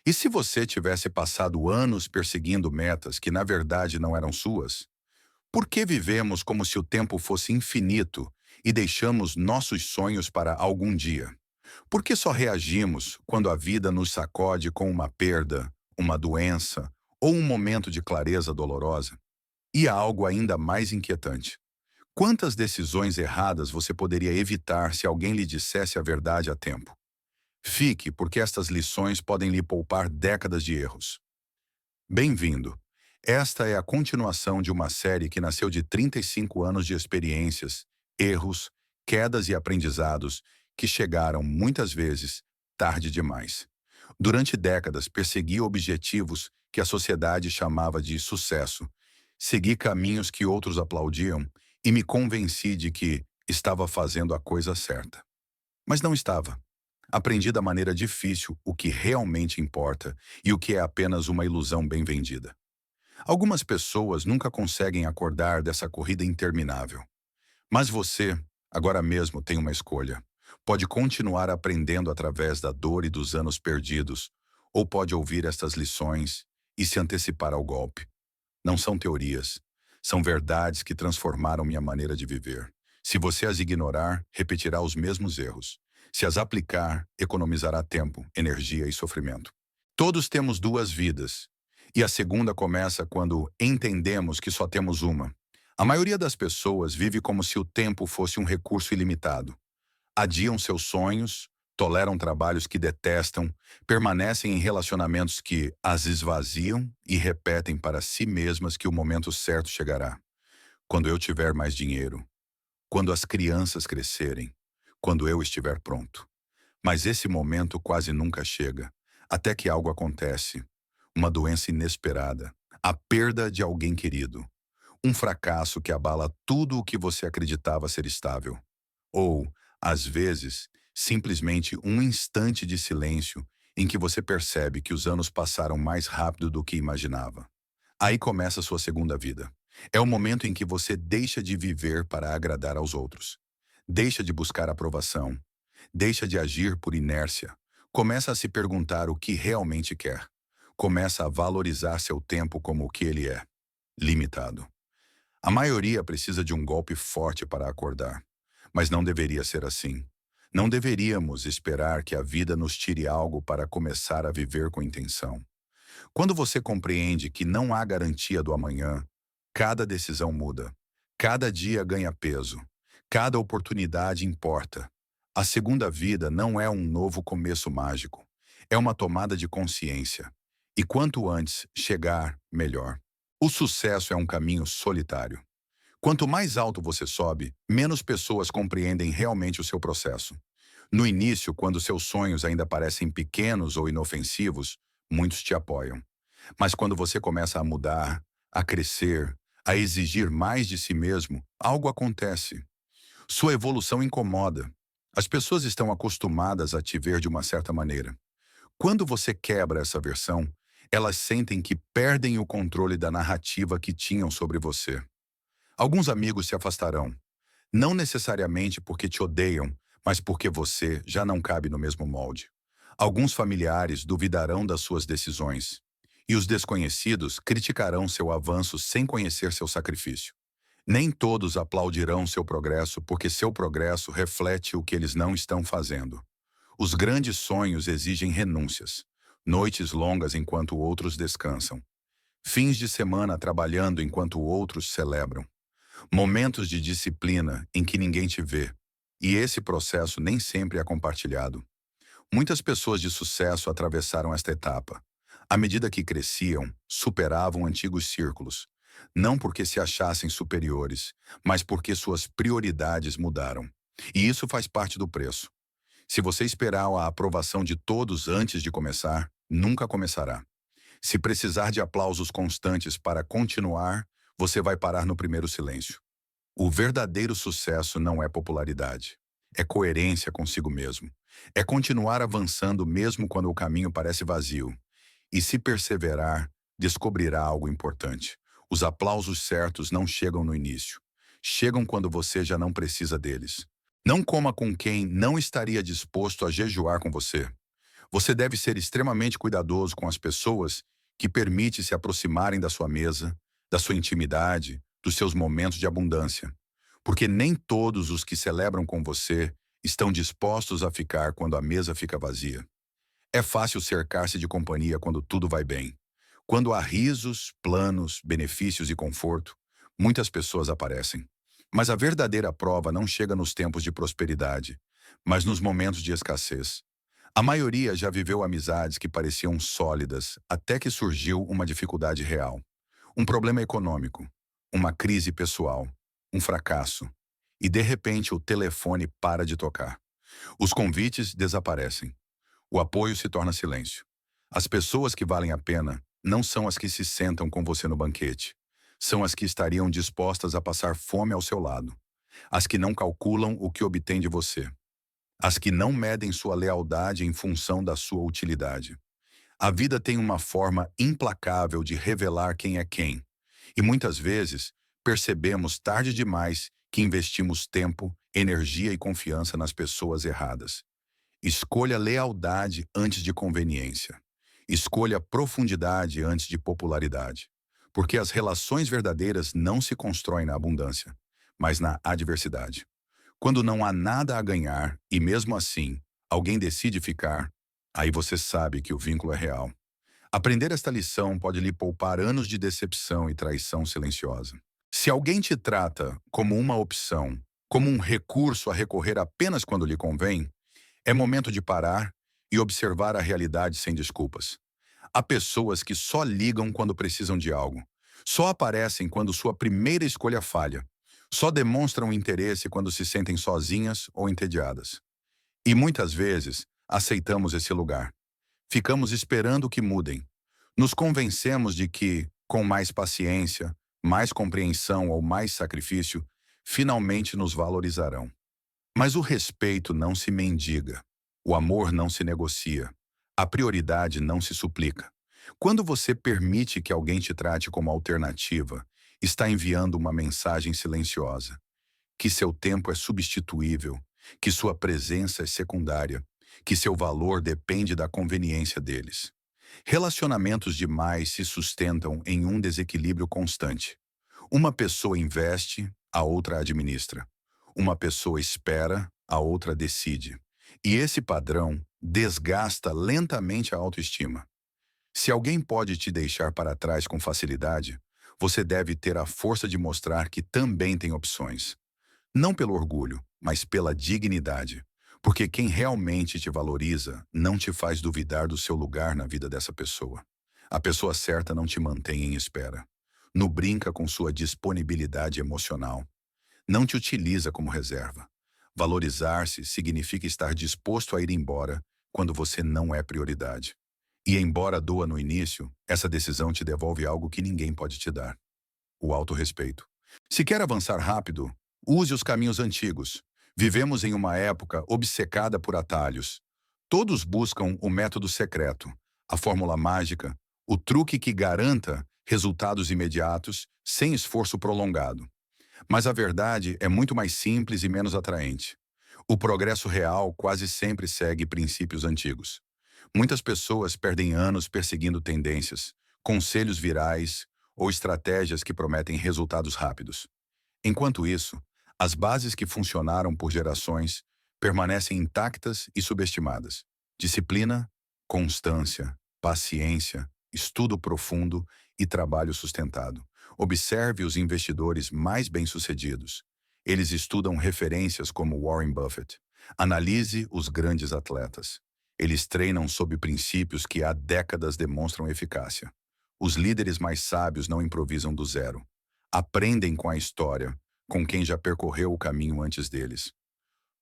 E se você tivesse passado anos perseguindo metas que na verdade não eram suas? Por que vivemos como se o tempo fosse infinito e deixamos nossos sonhos para algum dia? Por que só reagimos quando a vida nos sacode com uma perda, uma doença ou um momento de clareza dolorosa? E há algo ainda mais inquietante. Quantas decisões erradas você poderia evitar se alguém lhe dissesse a verdade a tempo? Fique, porque estas lições podem lhe poupar décadas de erros. Bem-vindo. Esta é a continuação de uma série que nasceu de 35 anos de experiências, erros, quedas e aprendizados que chegaram, muitas vezes, tarde demais. Durante décadas, persegui objetivos que a sociedade chamava de sucesso. Segui caminhos que outros aplaudiam e me convenci de que estava fazendo a coisa certa. Mas não estava. Aprendi da maneira difícil o que realmente importa e o que é apenas uma ilusão bem vendida. Algumas pessoas nunca conseguem acordar dessa corrida interminável. Mas você, agora mesmo, tem uma escolha. Pode continuar aprendendo através da dor e dos anos perdidos, ou pode ouvir estas lições e se antecipar ao golpe. Não são teorias, são verdades que transformaram minha maneira de viver. Se você as ignorar, repetirá os mesmos erros. Se as aplicar, economizará tempo, energia e sofrimento. Todos temos duas vidas, e a segunda começa quando entendemos que só temos uma. A maioria das pessoas vive como se o tempo fosse um recurso ilimitado. Adiam seus sonhos, toleram trabalhos que detestam, permanecem em relacionamentos que as esvaziam e repetem para si mesmas que o momento certo chegará. Quando eu tiver mais dinheiro, quando as crianças crescerem, quando eu estiver pronto. Mas esse momento quase nunca chega, até que algo acontece. Uma doença inesperada, a perda de alguém querido, um fracasso que abala tudo o que você acreditava ser estável. Ou, às vezes, simplesmente um instante de silêncio em que você percebe que os anos passaram mais rápido do que imaginava. Aí começa a sua segunda vida. É o momento em que você deixa de viver para agradar aos outros. Deixa de buscar aprovação. Deixa de agir por inércia. Começa a se perguntar o que realmente quer. Começa a valorizar seu tempo como o que ele é: limitado. A maioria precisa de um golpe forte para acordar. Mas não deveria ser assim. Não deveríamos esperar que a vida nos tire algo para começar a viver com intenção. Quando você compreende que não há garantia do amanhã, cada decisão muda. Cada dia ganha peso. Cada oportunidade importa. A segunda vida não é um novo começo mágico. É uma tomada de consciência. E quanto antes chegar, melhor. O sucesso é um caminho solitário. Quanto mais alto você sobe, menos pessoas compreendem realmente o seu processo. No início, quando seus sonhos ainda parecem pequenos ou inofensivos, muitos te apoiam. Mas quando você começa a mudar, a crescer, a exigir mais de si mesmo, algo acontece. Sua evolução incomoda. As pessoas estão acostumadas a te ver de uma certa maneira. Quando você quebra essa versão, elas sentem que perdem o controle da narrativa que tinham sobre você. Alguns amigos se afastarão, não necessariamente porque te odeiam, mas porque você já não cabe no mesmo molde. Alguns familiares duvidarão das suas decisões, e os desconhecidos criticarão seu avanço sem conhecer seu sacrifício. Nem todos aplaudirão seu progresso porque seu progresso reflete o que eles não estão fazendo. Os grandes sonhos exigem renúncias, noites longas enquanto outros descansam, fins de semana trabalhando enquanto outros celebram. Momentos de disciplina em que ninguém te vê. E esse processo nem sempre é compartilhado. Muitas pessoas de sucesso atravessaram esta etapa. À medida que cresciam, superavam antigos círculos. Não porque se achassem superiores, mas porque suas prioridades mudaram. E isso faz parte do preço. Se você esperar a aprovação de todos antes de começar, nunca começará. Se precisar de aplausos constantes para continuar, você vai parar no primeiro silêncio. O verdadeiro sucesso não é popularidade. É coerência consigo mesmo. É continuar avançando mesmo quando o caminho parece vazio. E se perseverar, descobrirá algo importante. Os aplausos certos não chegam no início. Chegam quando você já não precisa deles. Não coma com quem não estaria disposto a jejuar com você. Você deve ser extremamente cuidadoso com as pessoas que permite se aproximarem da sua mesa, da sua intimidade, dos seus momentos de abundância. Porque nem todos os que celebram com você estão dispostos a ficar quando a mesa fica vazia. É fácil cercar-se de companhia quando tudo vai bem. Quando há risos, planos, benefícios e conforto, muitas pessoas aparecem. Mas a verdadeira prova não chega nos tempos de prosperidade, mas nos momentos de escassez. A maioria já viveu amizades que pareciam sólidas até que surgiu uma dificuldade real. Um problema econômico, uma crise pessoal, um fracasso. E de repente o telefone para de tocar. Os convites desaparecem. O apoio se torna silêncio. As pessoas que valem a pena não são as que se sentam com você no banquete. São as que estariam dispostas a passar fome ao seu lado. As que não calculam o que obtém de você. As que não medem sua lealdade em função da sua utilidade. A vida tem uma forma implacável de revelar quem é quem. E muitas vezes percebemos tarde demais que investimos tempo, energia e confiança nas pessoas erradas. Escolha lealdade antes de conveniência. Escolha profundidade antes de popularidade. Porque as relações verdadeiras não se constroem na abundância, mas na adversidade. Quando não há nada a ganhar e mesmo assim alguém decide ficar, aí você sabe que o vínculo é real. Aprender esta lição pode lhe poupar anos de decepção e traição silenciosa. Se alguém te trata como uma opção, como um recurso a recorrer apenas quando lhe convém, é momento de parar e observar a realidade sem desculpas. Há pessoas que só ligam quando precisam de algo. Só aparecem quando sua primeira escolha falha. Só demonstram interesse quando se sentem sozinhas ou entediadas. E muitas vezes aceitamos esse lugar. Ficamos esperando que mudem. Nos convencemos de que, com mais paciência, mais compreensão ou mais sacrifício, finalmente nos valorizarão. Mas o respeito não se mendiga. O amor não se negocia. A prioridade não se suplica. Quando você permite que alguém te trate como alternativa, está enviando uma mensagem silenciosa. Que seu tempo é substituível, que sua presença é secundária, que seu valor depende da conveniência deles. Relacionamentos demais se sustentam em um desequilíbrio constante. Uma pessoa investe, a outra administra. Uma pessoa espera, a outra decide. E esse padrão desgasta lentamente a autoestima. Se alguém pode te deixar para trás com facilidade, você deve ter a força de mostrar que também tem opções. Não pelo orgulho, mas pela dignidade. Porque quem realmente te valoriza não te faz duvidar do seu lugar na vida dessa pessoa. A pessoa certa não te mantém em espera. Não brinca com sua disponibilidade emocional. Não te utiliza como reserva. Valorizar-se significa estar disposto a ir embora quando você não é prioridade. E embora doa no início, essa decisão te devolve algo que ninguém pode te dar: o autorrespeito. Se quer avançar rápido, use os caminhos antigos. Vivemos em uma época obcecada por atalhos. Todos buscam o método secreto, a fórmula mágica, o truque que garanta resultados imediatos, sem esforço prolongado. Mas a verdade é muito mais simples e menos atraente. O progresso real quase sempre segue princípios antigos. Muitas pessoas perdem anos perseguindo tendências, conselhos virais ou estratégias que prometem resultados rápidos. Enquanto isso, as bases que funcionaram por gerações permanecem intactas e subestimadas. Disciplina, constância, paciência, estudo profundo e trabalho sustentado. Observe os investidores mais bem-sucedidos. Eles estudam referências como Warren Buffett. Analise os grandes atletas. Eles treinam sob princípios que há décadas demonstram eficácia. Os líderes mais sábios não improvisam do zero. Aprendem com a história, com quem já percorreu o caminho antes deles.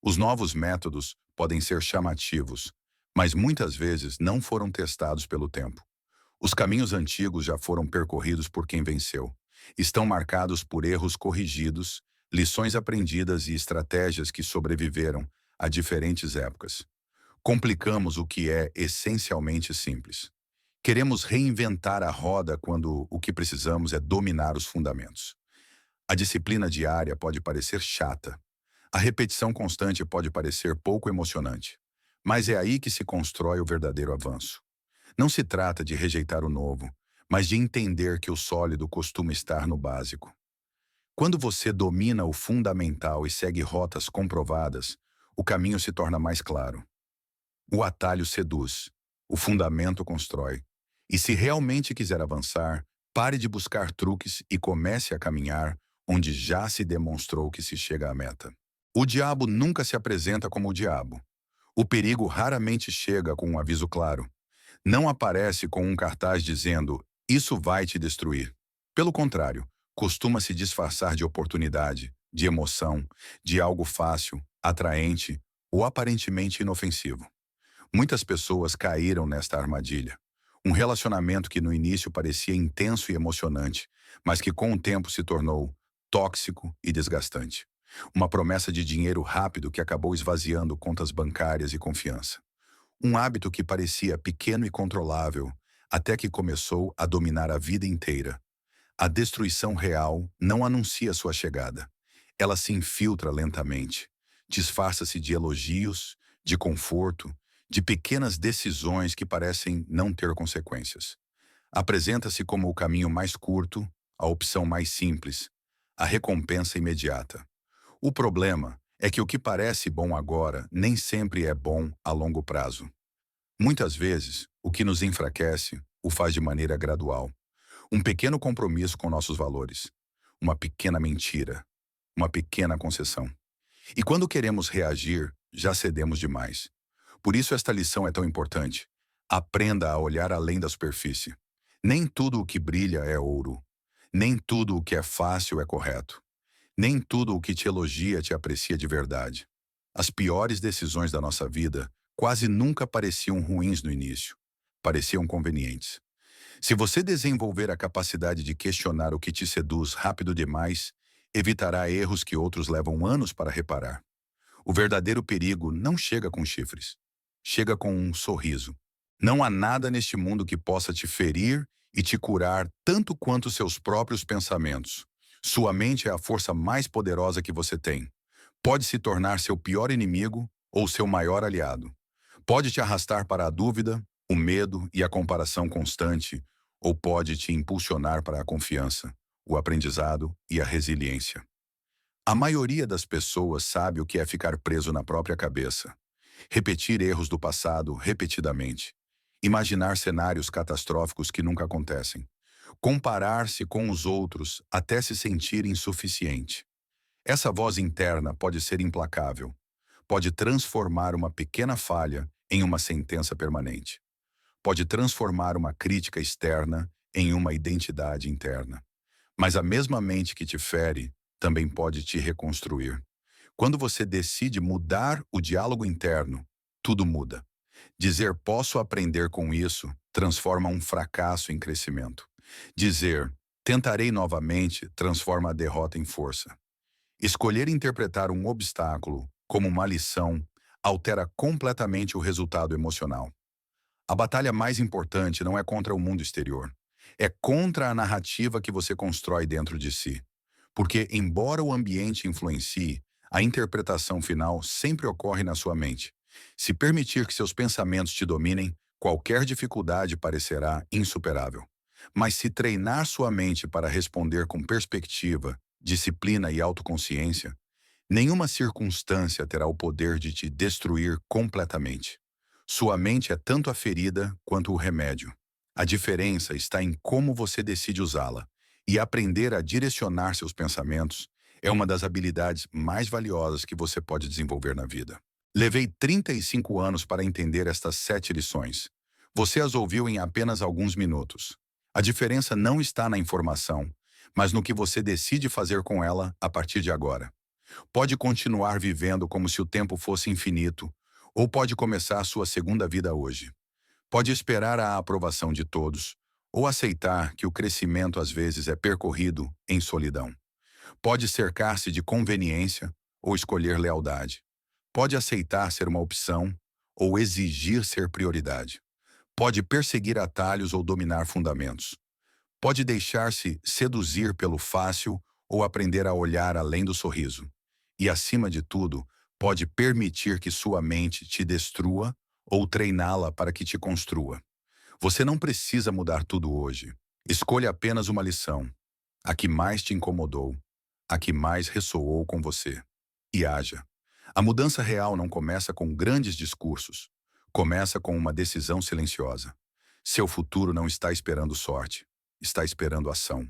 Os novos métodos podem ser chamativos, mas muitas vezes não foram testados pelo tempo. Os caminhos antigos já foram percorridos por quem venceu. Estão marcados por erros corrigidos, lições aprendidas e estratégias que sobreviveram a diferentes épocas. Complicamos o que é essencialmente simples. Queremos reinventar a roda quando o que precisamos é dominar os fundamentos. A disciplina diária pode parecer chata. A repetição constante pode parecer pouco emocionante. Mas é aí que se constrói o verdadeiro avanço. Não se trata de rejeitar o novo, mas de entender que o sólido costuma estar no básico. Quando você domina o fundamental e segue rotas comprovadas, o caminho se torna mais claro. O atalho seduz, o fundamento constrói. E se realmente quiser avançar, pare de buscar truques e comece a caminhar onde já se demonstrou que se chega à meta. O diabo nunca se apresenta como o diabo. O perigo raramente chega com um aviso claro. Não aparece com um cartaz dizendo: "Isso vai te destruir". Pelo contrário, costuma se disfarçar de oportunidade, de emoção, de algo fácil, atraente ou aparentemente inofensivo. Muitas pessoas caíram nesta armadilha. Um relacionamento que no início parecia intenso e emocionante, mas que com o tempo se tornou tóxico e desgastante. Uma promessa de dinheiro rápido que acabou esvaziando contas bancárias e confiança. Um hábito que parecia pequeno e controlável, até que começou a dominar a vida inteira. A destruição real não anuncia sua chegada. Ela se infiltra lentamente. Disfarça-se de elogios, de conforto, de pequenas decisões que parecem não ter consequências. Apresenta-se como o caminho mais curto, a opção mais simples, a recompensa imediata. O problema é que o que parece bom agora nem sempre é bom a longo prazo. Muitas vezes, o que nos enfraquece o faz de maneira gradual. Um pequeno compromisso com nossos valores, uma pequena mentira, uma pequena concessão. E quando queremos reagir, já cedemos demais. Por isso esta lição é tão importante. Aprenda a olhar além da superfície. Nem tudo o que brilha é ouro. Nem tudo o que é fácil é correto. Nem tudo o que te elogia te aprecia de verdade. As piores decisões da nossa vida quase nunca pareciam ruins no início. Pareciam convenientes. Se você desenvolver a capacidade de questionar o que te seduz rápido demais, evitará erros que outros levam anos para reparar. O verdadeiro perigo não chega com chifres. Chega com um sorriso. Não há nada neste mundo que possa te ferir e te curar tanto quanto seus próprios pensamentos. Sua mente é a força mais poderosa que você tem. Pode se tornar seu pior inimigo ou seu maior aliado. Pode te arrastar para a dúvida, o medo e a comparação constante, ou pode te impulsionar para a confiança, o aprendizado e a resiliência. A maioria das pessoas sabe o que é ficar preso na própria cabeça. Repetir erros do passado repetidamente. Imaginar cenários catastróficos que nunca acontecem. Comparar-se com os outros até se sentir insuficiente. Essa voz interna pode ser implacável. Pode transformar uma pequena falha em uma sentença permanente. Pode transformar uma crítica externa em uma identidade interna. Mas a mesma mente que te fere também pode te reconstruir. Quando você decide mudar o diálogo interno, tudo muda. Dizer "posso aprender com isso" transforma um fracasso em crescimento. Dizer "tentarei novamente" transforma a derrota em força. Escolher interpretar um obstáculo como uma lição altera completamente o resultado emocional. A batalha mais importante não é contra o mundo exterior. É contra a narrativa que você constrói dentro de si. Porque, embora o ambiente influencie, a interpretação final sempre ocorre na sua mente. Se permitir que seus pensamentos te dominem, qualquer dificuldade parecerá insuperável. Mas se treinar sua mente para responder com perspectiva, disciplina e autoconsciência, nenhuma circunstância terá o poder de te destruir completamente. Sua mente é tanto a ferida quanto o remédio. A diferença está em como você decide usá-la, e aprender a direcionar seus pensamentos é uma das habilidades mais valiosas que você pode desenvolver na vida. Levei 35 anos para entender estas 7 lições. Você as ouviu em apenas alguns minutos. A diferença não está na informação, mas no que você decide fazer com ela a partir de agora. Pode continuar vivendo como se o tempo fosse infinito, ou pode começar a sua segunda vida hoje. Pode esperar a aprovação de todos, ou aceitar que o crescimento às vezes é percorrido em solidão. Pode cercar-se de conveniência ou escolher lealdade. Pode aceitar ser uma opção ou exigir ser prioridade. Pode perseguir atalhos ou dominar fundamentos. Pode deixar-se seduzir pelo fácil ou aprender a olhar além do sorriso. E, acima de tudo, Pode permitir que sua mente te destrua ou treiná-la para que te construa. Você não precisa mudar tudo hoje. Escolha apenas uma lição, a que mais te incomodou, a que mais ressoou com você. E haja. A mudança real não começa com grandes discursos. Começa com uma decisão silenciosa. Seu futuro não está esperando sorte, está esperando ação.